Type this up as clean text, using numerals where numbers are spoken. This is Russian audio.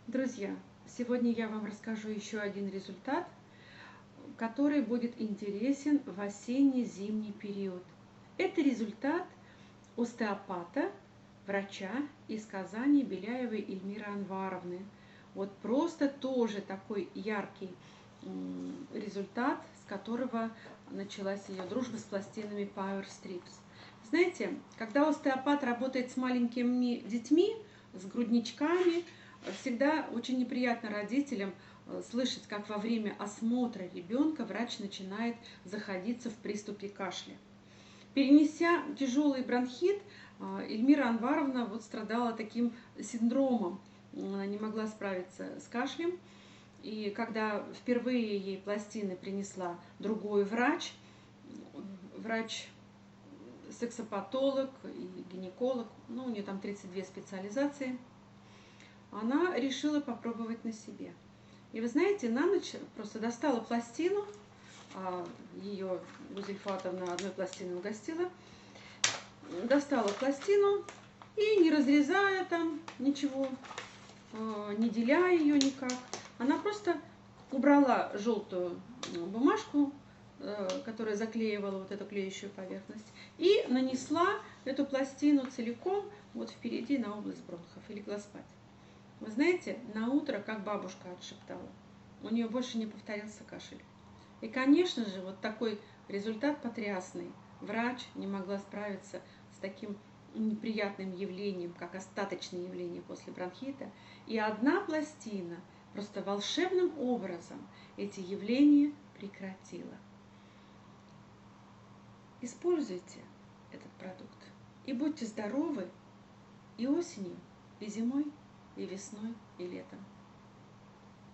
Друзья, сегодня я вам расскажу еще один результат, который будет интересен в осенне-зимний период. Это результат остеопата, врача из Казани Беляевой Эльмиры Анваровны. Вот просто тоже такой яркий результат, с которого началась ее дружба с пластинами Power Strips. Знаете, когда остеопат работает с маленькими детьми, с грудничками, всегда очень неприятно родителям слышать, как во время осмотра ребенка врач начинает заходиться в приступе кашля. Перенеся тяжелый бронхит, Эльмира Анваровна страдала таким синдромом. Она не могла справиться с кашлем. И когда впервые ей пластины принесла другой врач, сексопатолог и гинеколог, у нее там 32 специализации, она решила попробовать на себе. И вы знаете, на ночь просто достала пластину, ее Гузельфатовна одной пластиной угостила, достала пластину и, не разрезая там ничего, не деля ее никак, она просто убрала желтую бумажку, которая заклеивала вот эту клеящую поверхность, и нанесла эту пластину целиком впереди на область бронхов и легла спать. Вы знаете, на утро, как бабушка отшептала, у нее больше не повторился кашель. И, конечно же, такой результат потрясный. Врач не могла справиться с таким неприятным явлением, как остаточное явление после бронхита. И одна пластина просто волшебным образом эти явления прекратила. Используйте этот продукт и будьте здоровы и осенью, и зимой, и весной, и летом.